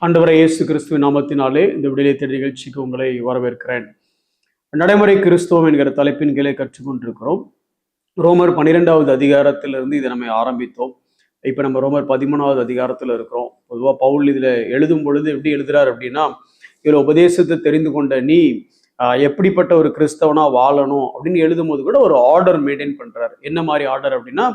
ஆண்டவரை இயேசு கிறிஸ்துவின் நாமத்தினாலே இந்த விடுதலை தேடல் நிகழ்ச்சிக்கு உங்களை வரவேற்கிறேன். நடைமுறை கிறிஸ்துவம் என்கிற தலைப்பின் கீழே கற்றுக்கொண்டிருக்கிறோம். ரோமர் 12வது அதிகாரத்திலிருந்து இதை நம்ம ஆரம்பித்தோம். இப்போ நம்ம ரோமர் 13வது அதிகாரத்தில் இருக்கிறோம். பொதுவாக பவுல் இதில் எழுதும் பொழுது எப்படி எழுதுறார் அப்படின்னா, இதில் உபதேசத்தை தெரிந்து கொண்ட நீ எப்படிப்பட்ட ஒரு கிறிஸ்தவனா வாழணும் அப்படின்னு எழுதும் போது கூட ஒரு ஆர்டர் மெயின்டைன் பண்றாரு. என்ன மாதிரி ஆர்டர் அப்படின்னா,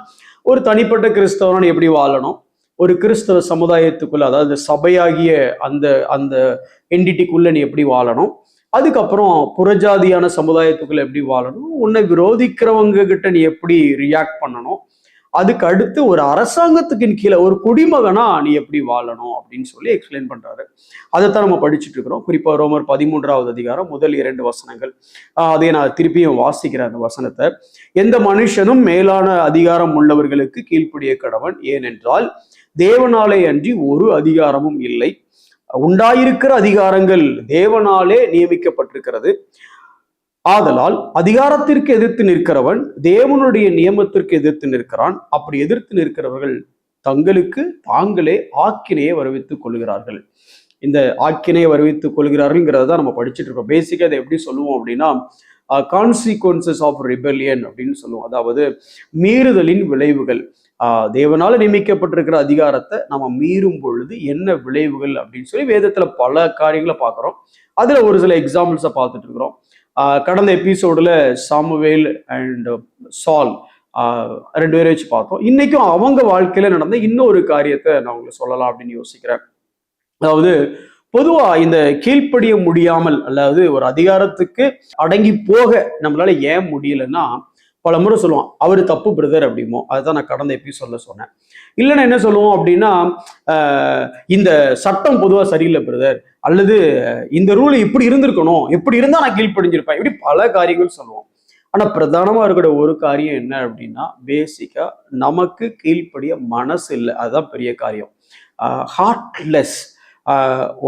ஒரு தனிப்பட்ட கிறிஸ்தவனா எப்படி வாழணும், ஒரு கிறிஸ்தவ சமுதாயத்துக்குள்ள, அதாவது சபையாகிய அந்த அந்த என்டிட்டிக்குள்ள நீ எப்படி வாழணும், அதுக்கப்புறம் புறஜாதியான சமுதாயத்துக்குள்ள எப்படி வாழணும், உன்னை விரோதிக்கிறவங்க கிட்ட நீ எப்படி ரியாக்ட் பண்ணணும், அதுக்கு அடுத்து ஒரு அரசாங்கத்துக்கு கீழே ஒரு குடிமகனா நீ எப்படி வாழணும் அப்படின்னு சொல்லி எக்ஸ்பிளைன் பண்றாரு. அதைத்தான் நம்ம படிச்சுட்டு இருக்கிறோம். குறிப்பா ரோமர் 13வது அதிகாரம் முதல் 2 வசனங்கள். அதை நான் திருப்பியும் வாசிக்கிறேன் அந்த வசனத்தை. எந்த மனுஷனும் மேலான அதிகாரம் உள்ளவர்களுக்கு கீழ்ப்படிய கடவன், ஏனென்றால் தேவனாலே அன்றி ஒரு அதிகாரமும் இல்லை. உண்டாயிருக்கிற அதிகாரங்கள் தேவனாலே நியமிக்கப்பட்டிருக்கிறது. ஆதலால் அதிகாரத்திற்கு எதிர்த்து நிற்கிறவன் தேவனுடைய நியமத்திற்கு எதிர்த்து நிற்கிறான். அப்படி எதிர்த்து நிற்கிறவர்கள் தங்களுக்கு தாங்களே ஆக்கினையை வருவித்துக் கொள்கிறார்கள். இந்த ஆக்கினையை வருவித்துக் கொள்கிறார்கள்ங்கிறத நம்ம படிச்சுட்டு இருக்கோம். பேசிக்கா அதை எப்படி சொல்லுவோம் அப்படின்னா, கான்சிக்வன்சஸ் ஆஃப் ரிபெலியன் அப்படின்னு சொல்லுவோம். அதாவது மீறுதலின் விளைவுகள். தேவனால நியமிக்கப்பட்டிருக்கிற அதிகாரத்தை நம்ம மீறும் பொழுது என்ன விளைவுகள் அப்படின்னு சொல்லி வேதத்துல பல காரியங்களை பார்க்குறோம். அதுல ஒரு சில எக்ஸாம்பிள்ஸை பார்த்துட்டு இருக்கிறோம். கடந்த எபிசோடுல சாமுவேல் அண்ட் சால் 2 பேரை வச்சு பார்த்தோம். இன்னைக்கும் அவங்க வாழ்க்கையில நடந்த இன்னொரு காரியத்தை நான் உங்களுக்கு சொல்லலாம் அப்படின்னு யோசிக்கிறேன். அதாவது பொதுவா இந்த கீழ்ப்படிய முடியாமல், அதாவது ஒரு அதிகாரத்துக்கு அடங்கி போக நம்மளால ஏன் முடியலன்னா, பல முறை சொல்லுவான் அவரு தப்பு பிரதர் அப்படிமோ. அதுதான் நான் கடந்த எபிசோட்ல சொன்னேன். இல்லைன்னா என்ன சொல்லுவோம் அப்படின்னா, இந்த சட்டம் பொதுவா சரியில்லை பிரதர், அல்லது இந்த ரூல் இப்படி இருந்திருக்கணும், எப்படி இருந்தா நான் கீழ்ப்படிஞ்சிருப்பேன், இப்படி பல காரியங்கள் சொல்லுவோம். ஆனா பிரதானமா இருக்கிற ஒரு காரியம் என்ன அப்படின்னா, பேசிக்கா நமக்கு கீழ்ப்படிய மனசு இல்லை. அதுதான் பெரிய காரியம். ஹார்ட்லெஸ்.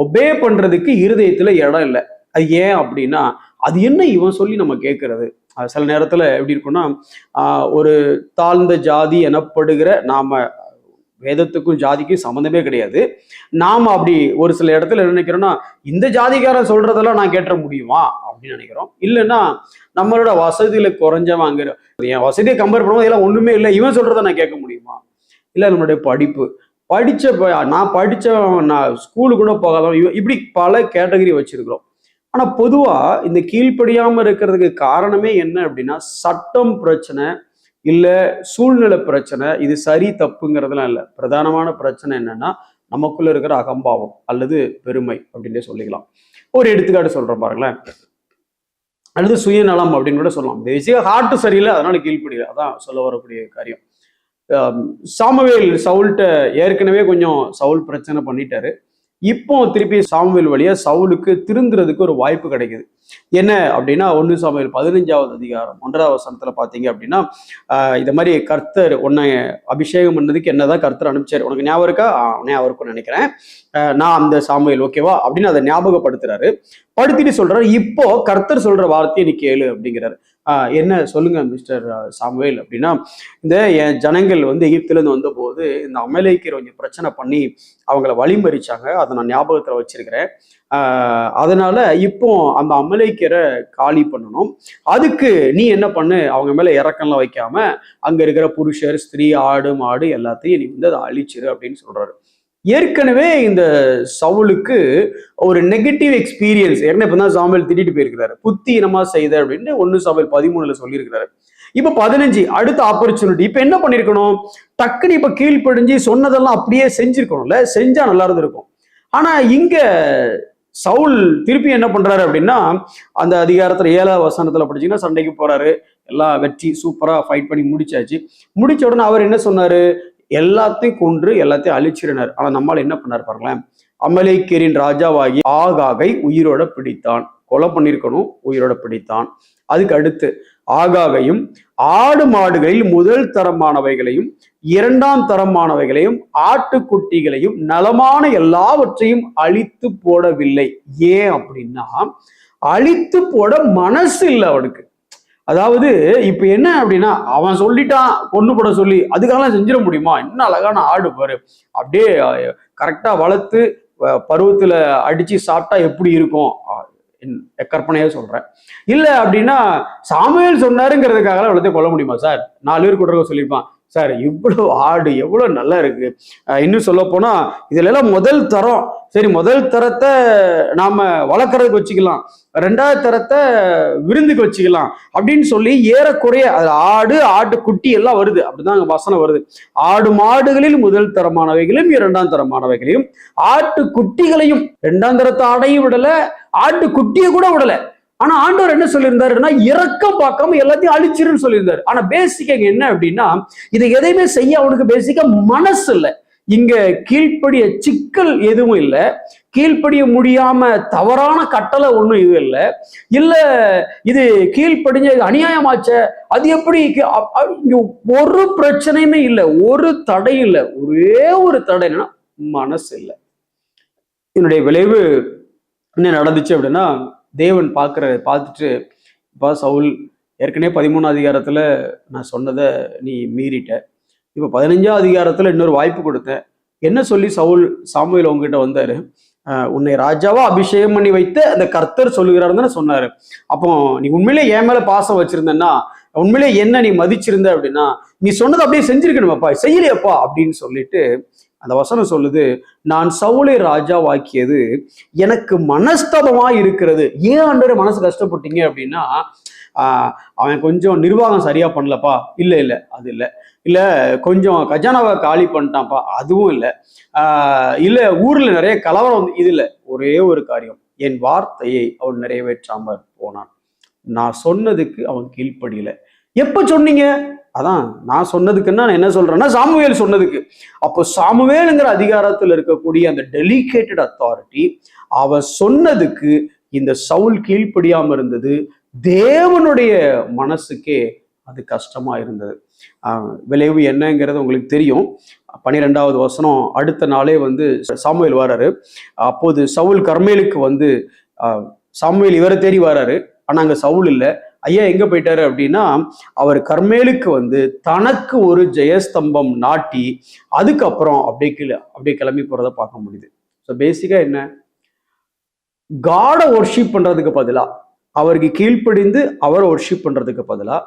ஒபே பண்றதுக்கு இருதயத்துல இடம் இல்லை. அது ஏன் அப்படின்னா, அது என்ன இவன் சொல்லி நம்ம கேட்கறது. சில நேரத்துல எப்படி இருக்குன்னா, ஒரு தாழ்ந்த ஜாதி எனப்படுகிற நாம, வேதத்துக்கும் ஜாதிக்கும் சம்மந்தமே கிடையாது. நாம அப்படி ஒரு சில இடத்துல என்ன நினைக்கிறோம்னா, இந்த ஜாதிக்காரன் சொல்றதெல்லாம் நான் கேட்ட முடியுமா அப்படின்னு நினைக்கிறோம். இல்லைன்னா நம்மளோட வசதியில குறைஞ்சவங்க, என் வசதியை கம்பேர் பண்ணும்போது இதெல்லாம் ஒண்ணுமே இல்லை, இவன் சொல்றதை நான் கேட்க முடியுமா. இல்லை நம்மளுடைய படிப்பு, நான் படிச்சவன், நான் ஸ்கூலு கூட போகாதவன், இப்படி பல கேட்டகரி வச்சிருக்கிறோம். ஆனா பொதுவா இந்த கீழ்ப்படியாம இருக்கிறதுக்கு காரணமே என்ன அப்படின்னா, சட்டம் பிரச்சனை இல்ல சூழ்நிலை பிரச்சனை. இது சரி தப்புங்கிறதுலாம் இல்லை. பிரதானமான பிரச்சனை என்னன்னா, நமக்குள்ள இருக்கிற அகம்பாவம் அல்லது பெருமை அப்படின்னே சொல்லிக்கலாம். ஒரு எடுத்துக்காட்டு சொல்றேன் பாருங்களேன். அல்லது சுயநலம் அப்படின்னு கூட சொல்லலாம். பேசிக்கா ஹார்ட் சரியில்லை, அதனால கீழ்ப்படியல. அதான் சொல்ல வரக்கூடிய காரியம். சாமுவேல் சவுல்கிட்ட ஏற்கனவே கொஞ்சம் சவுல் பிரச்சனை பண்ணிட்டாரு. இப்போ திருப்பி சாமுவேல் வழியா சவுலுக்கு திருந்துறதுக்கு ஒரு வாய்ப்பு கிடைக்குது. என்ன அப்படின்னா, 1 சாமுவேல் 15வது அதிகாரம் 1வது வசனத்துல பாத்தீங்க அப்படின்னா, இந்த மாதிரி கர்த்தர் உன்னை அபிஷேகம் பண்ணதுக்கு என்னதான் கர்த்தர் அனுப்பிச்சாரு, உனக்கு ஞாபகம் இருக்கா? ஞாபகம் இருக்கும்னு நினைக்கிறேன். நான் அந்த சாமுவேல் ஓகேவா அப்படின்னு அதை ஞாபகப்படுத்துறாரு. படுத்திட்டு சொல்றாரு, இப்போ கர்த்தர் சொல்ற வார்த்தையை நீ கேளு அப்படிங்கிறாரு. என்ன சொல்லுங்க மிஸ்டர் சாமுவேல் அப்படின்னா, இந்த என் ஜனங்கள் எகிப்திலிருந்து வந்த போது இந்த அமலேக்கியர் கொஞ்சம் பிரச்சனை பண்ணி அவங்கள வழிமறிச்சாங்க, அதை நான் ஞாபகத்துல வச்சிருக்கிறேன். அதனால இப்போ அந்த அமலேக்கியரை காலி பண்ணணும். அதுக்கு நீ என்ன பண்ணு, அவங்க மேல இறக்கம்லாம் வைக்காம அங்க இருக்கிற புருஷர், ஸ்திரீ, ஆடு, மாடு எல்லாத்தையும் நீ அதை அழிச்சிரு அப்படின்னு சொல்றாரு. ஏற்கனவே இந்த சவுலுக்கு ஒரு நெகட்டிவ் எக்ஸ்பீரியன்ஸ், ஏற்கனவே இப்பதான் சாமுவேல் திட்டிட்டு போயிருக்கிறாரு, புத்தி இனமா செய்த அப்படின்னு 1 சாமுவேல் 13ல சொல்லியிருக்கிறாரு. இப்ப 15 அடுத்த ஆப்பர்ச்சுனிட்டி. இப்ப என்ன பண்ணிருக்கணும், டக்குன்னு இப்ப கீழ்ப்படிஞ்சு சொன்னதெல்லாம் அப்படியே செஞ்சிருக்கணும்ல, செஞ்சா நல்லா இருந்திருக்கும். ஆனா இங்க சவுல் திருப்பி என்ன பண்றாரு அப்படின்னா, அந்த அதிகாரத்துல 7வது வசனத்துல படிச்சீங்கன்னா, சண்டைக்கு போறாரு, எல்லாம் வெற்றி, சூப்பரா ஃபைட் பண்ணி முடிச்சாச்சு. முடிச்ச உடனே அவர் என்ன சொன்னாரு, எல்லாத்தையும் கொன்று எல்லாத்தையும் அழிச்சிருனார். ஆனா நம்மால் என்ன பண்ணார் பாருங்களேன், அமலேக்கியரின் ராஜாவாகி ஆகாகை உயிரோட பிடித்தான். கொலை பண்ணிருக்கணும், உயிரோட பிடித்தான். அதுக்கு அடுத்து ஆகாகையும் ஆடு மாடுகளில் முதல் தரமானவைகளையும் 2ஆம் தரமானவைகளையும் ஆட்டுக்குட்டிகளையும் நலமான எல்லாவற்றையும் அழித்து போடவில்லை. ஏன் அப்படின்னா, அழித்து போட மனசு இல்லை அவனுக்கு. அதாவது இப்ப என்ன அப்படின்னா, அவன் சொல்லிட்டான் பொண்ணு போட சொல்லி, அதுக்கெல்லாம் செஞ்சிட முடியுமா? என்ன அழகான ஆடு பாரு, அப்படியே கரெக்டா வளர்த்து பருவத்துல அடிச்சு சாப்பிட்டா எப்படி இருக்கும் கற்பனையா சொல்றேன். இல்ல அப்படின்னா சாமுவேல் சொன்னாருங்கிறதுக்காக எல்லாத்தையும் கொல்ல முடியுமா சார்? 4 பேர் கூட சொல்லியிருப்பான், சார் இவ்வளவு ஆடு எவ்வளவு நல்லா இருக்கு. இன்னும் சொல்ல போனா இதுல எல்லாம் முதல் தரம், சரி முதல் தரத்தை நாம வளர்க்கறதுக்கு வச்சுக்கலாம், 2வது தரத்தை விருந்துக்கு வச்சுக்கலாம் அப்படின்னு சொல்லி ஏறக்குறைய அது ஆட்டு குட்டி எல்லாம் வருது. அப்படிதான் அங்க வசனம் வருது. ஆடு மாடுகளில் முதல் தரமானவைகளையும் 2ஆம் தரமானவைகளையும் ஆட்டு குட்டிகளையும் 2ஆம் தரத்தை ஆடையும் விடல, ஆட்டு குட்டியை கூட விடல. ஆனா ஆண்டவர் என்ன சொல்லியிருந்தாருன்னா இரக்கம் பார்க்காம எல்லாத்தையும் அழிச்சிருன்னு சொல்லியிருந்தாரு. ஆனா பேசிக்கா என்ன அப்படின்னா இதை எதையுமே செய்ய அவனுக்கு பேசிக்கா மனசு இல்லை. இங்க கீழ்ப்படிய சிக்கல் எதுவும் இல்லை, கீழ்ப்படிய முடியாம தவறான கட்டளை ஒண்ணும் இது இல்லை, இல்ல இது கீழ்ப்படிஞ்ச அநியாயமாச்ச அது எப்படி, இங்க ஒரு பிரச்சனையுமே இல்லை, ஒரு தடையும் இல்லை. ஒரே ஒரு தடை என்னன்னா மனசு இல்லை. என்னுடைய விளைவு என்ன நடந்துச்சு அப்படின்னா, தேவன் பார்த்துட்டு, இப்போ சவுல் ஏற்கனவே 13ஆம் அதிகாரத்துல நான் சொன்னதை நீ மீறிட்ட, இப்போ 15ஆம் அதிகாரத்துல இன்னொரு வாய்ப்பு கொடுத்தேன். என்ன சொல்லி சாமுவேல் உங்ககிட்ட வந்தாரு? உன்னை ராஜாவா அபிஷேகம் பண்ணி வைத்து அந்த கர்த்தர் சொல்லுகிறாருன்னு சொன்னாரு. அப்போ நீ உண்மையிலே என் மேல பாசம் வச்சிருந்தன்னா, உண்மையிலே என்ன நீ மதிச்சிருந்த அப்படின்னா நீ சொன்னதை அப்படியே செஞ்சிருக்கணுமாப்பா, செய்யலையப்பா அப்படின்னு சொல்லிட்டு அந்த வசனம் சொல்லுது, நான் சவுலை ராஜாவாக்கியது எனக்கு மனஸ்தபமா இருக்கிறது. ஏன் ஆண்டவரே மனசு கஷ்டப்பட்டீங்க அப்படின்னா அவன் கொஞ்சம் நிர்வாகம் சரியா பண்ணலப்பா, இல்ல அது இல்லை, இல்ல கொஞ்சம் கஜானாவை காலி பண்ணிட்டான்ப்பா, அதுவும் இல்லை, இல்ல ஊர்ல நிறைய கலவரம் வந்து, இது இல்லை. ஒரே ஒரு காரியம், என் வார்த்தையை அவன் நிறைவேற்றாம போனான். நான் சொன்னதுக்கு அவன் கீழ்ப்படியல. எப்ப சொன்னீங்க? அதான் நான் சொன்னதுக்குன்னா நான் என்ன சொல்றேன்னா சாமுவேல் சொன்னதுக்கு. அப்போ சாமுவேலுங்கிற அதிகாரத்தில் இருக்கக்கூடிய அந்த டெலிகேட்டட் அத்தாரிட்டி அவன் சொன்னதுக்கு இந்த சவுல் கீழ்ப்படியாம இருந்தது. தேவனுடைய மனசுக்கே அது கஷ்டமா இருந்தது. விளைவு என்னங்கிறது உங்களுக்கு தெரியும். 12வது வசனம் அடுத்த நாளே வந்து சாமுவேல் வராரு. அப்போது சவுல் கர்மேலுக்கு வந்து சாமுவேல் இவரை தேடி வராரு. ஆனா அங்க சவுல் இல்லை. ஐயா எங்க போயிட்டாரு அப்படின்னா அவர் கர்மேலுக்கு வந்து தனக்கு ஒரு ஜெயஸ்தம்பம் நாட்டி அதுக்கப்புறம் அப்படியே கிளம்பி போறதை பார்க்க முடியுது. ஸோ பேசிக்கா என்ன, காடை ஒர்ஷிப் பண்றதுக்கு பதிலா, அவருக்கு கீழ்ப்படிந்து அவரை ஒர்ஷிப் பண்றதுக்கு பதிலா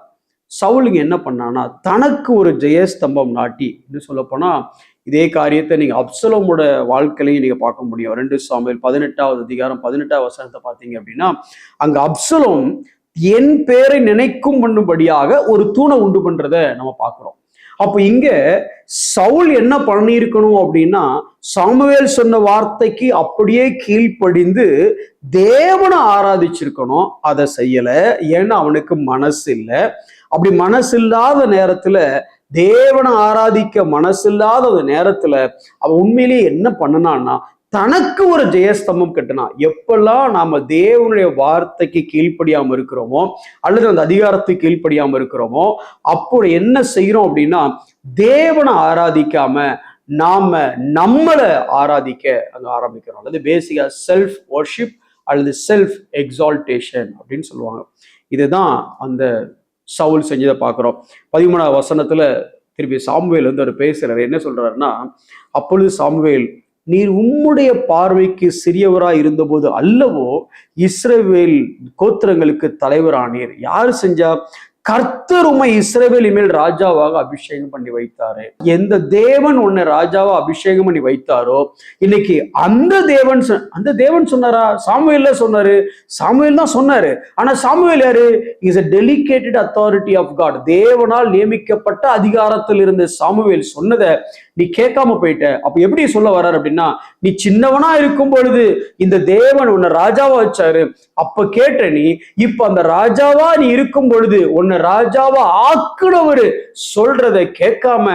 சவுலுங்க என்ன பண்ணான்னா தனக்கு ஒரு ஜெயஸ்தம்பம் நாட்டி, இன்னும் சொல்ல போனா இதே காரியத்தை நீங்க அப்சலோமோட வாழ்க்கையிலையும் நீங்க பார்க்க முடியும். 2 சாமுவேல் 18வது அதிகாரம் 18வது வசனத்தை பார்த்தீங்க அப்படின்னா அங்க அப்சலோம் என் பேரை நினைக்கும் பண்ணும்படியாக ஒரு தூணை உண்டு பண்றத நம்ம பார்க்கிறோம். அப்ப இங்க சவுல் என்ன பண்ணியிருக்கணும் அப்படின்னா சாமுவேல் சொன்ன வார்த்தைக்கு அப்படியே கீழ்ப்படிந்து தேவனை ஆராதிச்சிருக்கணும். அதை செய்யல, ஏன்னா அவனுக்கு மனசு இல்லை. அப்படி மனசு இல்லாத நேரத்துல, தேவனை ஆராதிக்க மனசு இல்லாத நேரத்துல அவன் உண்மையிலேயே என்ன பண்ணனான்னா தனக்கு ஒரு ஜெயஸ்தம்பம் கட்டினா. எப்பெல்லாம் நாம தேவனுடைய வார்த்தைக்கு கீழ்ப்படியாம இருக்கிறோமோ அல்லது அந்த அதிகாரத்துக்கு கீழ்ப்படியாம இருக்கிறோமோ அப்போ என்ன செய்யறோம் அப்படின்னா தேவனை ஆராதிக்காம நாம நம்மளை ஆராதிக்க அங்க ஆரம்பிக்கிறோம். அல்லது பேசிக்கா செல்ஃப் வர்ஷிப் அல்லது செல்ஃப் எக்ஸால்டேஷன் அப்படின்னு சொல்லுவாங்க. இதுதான் அந்த சவுல் செஞ்சதை பார்க்கிறோம். 13வது வசனத்துல திருப்பி சாமுவேல் வந்து அவர் பேசுறாரு. என்ன சொல்றாருன்னா, அப்பொழுது சாமுவேல், நீர் உம்முடைய பார்வைக்கு சிறியவராய் இருந்தபோது அல்லவோ இஸ்ரவேல் கோத்திரங்களுக்கு தலைவரானீர். யார் செஞ்சா? கர்த்தர் உம்மை இஸ்ரவேலின் மேல் ராஜாவாக அபிஷேகம் பண்ணி வைத்தாரு. எந்த தேவன் உன்னை ராஜாவா அபிஷேகம் பண்ணி வைத்தாரோ இன்னைக்கு அந்த தேவன் சொன்னாரா? சாமுவேல் சொன்னாரு. சாமுவேல் தான் சொன்னாரு. ஆனா சாமுவேல் யாரு? Is a delegated authority of God. தேவனால் நியமிக்கப்பட்ட அதிகாரத்தில் இருந்த சாமுவேல் சொன்னதை நீ கேட்காம போயிட்ட. அப்ப எப்படி சொல்ல வர்றாரு அப்படின்னா, நீ சின்னவனா இருக்கும் பொழுது இந்த தேவன் உன்னை ராஜாவா வச்சாரு, அப்ப கேட்ட நீ, இப்ப அந்த ராஜாவா நீ இருக்கும் பொழுது உன்னை ராஜாவா ஆக்குனவரு சொல்றதை கேட்காம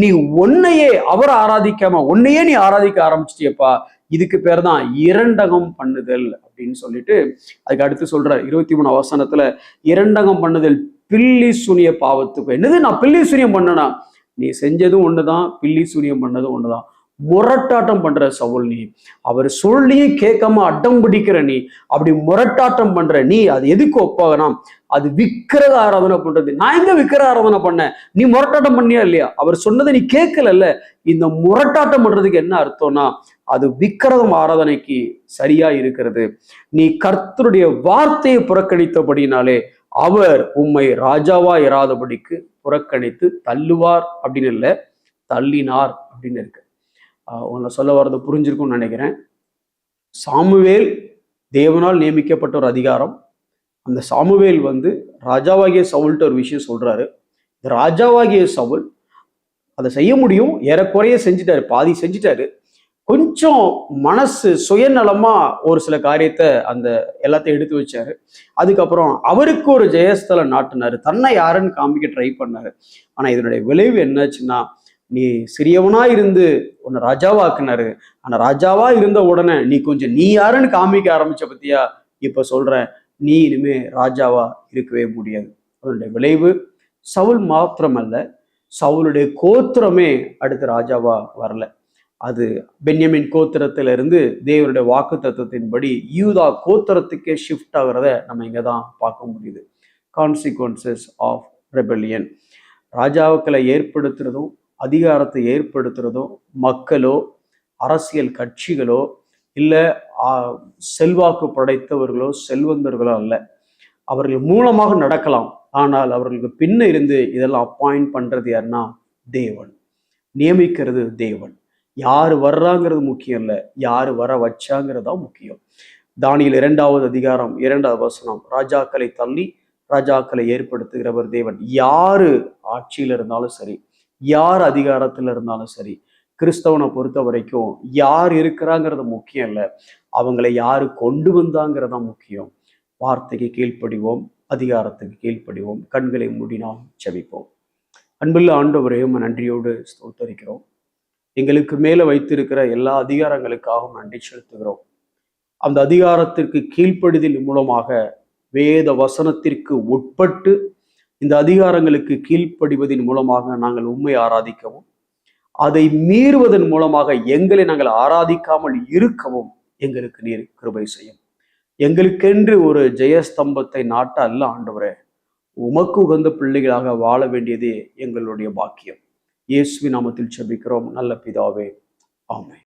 நீ உன்னையே அவரை ஆராதிக்காம உன்னையே நீ ஆராதிக்க ஆரம்பிச்சிட்டியப்பா. இதுக்கு பேர் தான் இரண்டகம் பண்ணுதல் அப்படின்னு சொல்லிட்டு அதுக்கு அடுத்து சொல்றாரு 23 வசனத்துல, இரண்டகம் பண்ணுதல் பில்லி சூனிய பாவத்துக்கு. என்னது நான் பில்லி சூனியம் பண்ணனா? நீ செஞ்சதும் ஒண்ணுதான், பில்லி சூனியம் பண்ணதும் ஒண்ணுதான். முரட்டாட்டம் பண்ற சவுல் நீ. அவர் சொல்லியும் கேட்காம அடம் பிடிக்கிற நீ, அப்படி முரட்டாட்டம் பண்ற நீ, அது எதுக்கு ஒப்பாகனா, அது விக்கிரக ஆராதனை பண்றது. நான் எங்க விக்கிரக ஆராதனை பண்ணேன்? நீ முரட்டாட்டம் பண்ணியா இல்லையா? அவர் சொன்னதை நீ கேட்கல. இந்த முரட்டாட்டம் பண்றதுக்கு என்ன அர்த்தம்னா, அது விக்கிரகம் ஆராதனைக்கு சரியா இருக்கிறது. நீ கர்த்தருடைய வார்த்தையை புறக்கணித்தபடினாலே அவர் உம்மை ராஜாவா இராதபடிக்கு புறக்கணித்து தள்ளுவார் அப்படின்னு இல்லை, தள்ளினார் அப்படின்னு இருக்கு. உங்களை சொல்ல வர்றது புரிஞ்சிருக்கும்னு நினைக்கிறேன். சாமுவேல் தேவனால் நியமிக்கப்பட்ட ஒரு அதிகாரம். அந்த சாமுவேல் ராஜாவாகிய சவுல்கிட்ட ஒரு விஷயம் சொல்றாரு. ராஜாவாகிய சவுல் அதை செய்ய முடியும், ஏறக்குறைய செஞ்சுட்டாரு, பாதி செஞ்சுட்டாரு. கொஞ்சம் மனசு சுயநலமா ஒரு சில காரியத்தை அந்த எல்லாத்தையும் எடுத்து வச்சாரு. அதுக்கப்புறம் அவருக்கு ஒரு ஜெயஸ்தலம் நாட்டினாரு, தன்னை யாருன்னு காமிக்க ட்ரை பண்ணாரு. ஆனா இதனுடைய விளைவு என்னாச்சுன்னா, நீ சிறியவனா இருந்து உன்னை ராஜாவாக்குனாரு. ஆனா ராஜாவா இருந்த உடனே நீ யாருன்னு காமிக்க ஆரம்பிச்ச பத்தியா, இப்ப சொல்றேன், நீ இனிமே ராஜாவா இருக்கவே முடியாது. அதனுடைய விளைவு சவுல் மாத்திரமல்ல, சவுலுடைய கோத்திரமே அடுத்து ராஜாவா வரல. அது பென்யமின் கோத்திரத்திலிருந்து தேவனுடைய வாக்கு தத்துவத்தின்படி யூதா கோத்திரத்துக்கே ஷிஃப்ட் ஆகிறத நம்ம இங்க தான் பார்க்க முடியுது. Consequences of rebellion. ராஜாக்களை ஏற்படுத்துறதும் அதிகாரத்தை ஏற்படுத்துறதும் மக்களோ அரசியல் கட்சிகளோ இல்லை செல்வாக்கு படைத்தவர்களோ செல்வந்தர்களோ அல்ல. அவர்கள் மூலமாக நடக்கலாம், ஆனால் அவர்களுக்கு பின்ன இருந்து இதெல்லாம் அப்பாயிண்ட் பண்றது யாருன்னா தேவன், நியமிக்கிறது தேவன். யாரு வர்றாங்கிறது முக்கியம் இல்லை, யாரு வர வச்சாங்கிறதா முக்கியம். தானியேல் 2வது அதிகாரம் 2வது வசனம், ராஜாக்களை தள்ளி ராஜாக்களை ஏற்படுத்துகிறவர் தேவன். யாரு ஆட்சியில் இருந்தாலும் சரி, யார் அதிகாரத்தில் இருந்தாலும் சரி, கிறிஸ்தவனை பொறுத்த வரைக்கும் யார் இருக்கிறாங்கிறது முக்கியம் இல்லை, அவங்களை யாரு கொண்டு வந்தாங்கிறதா முக்கியம். வார்த்தைக்கு கீழ்ப்படிவோம், அதிகாரத்துக்கு கீழ்ப்படிவோம். கண்களை மூடி நாம் ஜெபிப்போம். அன்புள்ள ஆண்டவரே, நன்றியோடு ஸ்தோத்தரிக்கிறோம். எங்களுக்கு மேல வைத்திருக்கிற எல்லா அதிகாரங்களுக்காகவும் நன்றி செலுத்துகிறோம். அந்த அதிகாரத்திற்கு கீழ்ப்படிதல் மூலமாக வேத வசனத்திற்கு உட்பட்டு இந்த அதிகாரங்களுக்கு கீழ்ப்படிவதன் மூலமாக நாங்கள் உண்மை ஆராதிக்கவும், அதை மீறுவதன் மூலமாக எங்களை நாங்கள் ஆராதிக்காமல் இருக்கவும் எங்களுக்கு நீர் கிருபை செய்யும். எங்களுக்கென்று ஒரு ஜெயஸ்தம்பத்தை நாட்ட அல்ல ஆண்டவரே, உமக்கு உகந்த பிள்ளைகளாக வாழ வேண்டியதே எங்களுடைய பாக்கியம். இயேசுவின் நாமத்தில் ஜெபிக்கிறோம் நல்ல பிதாவே, ஆமென்.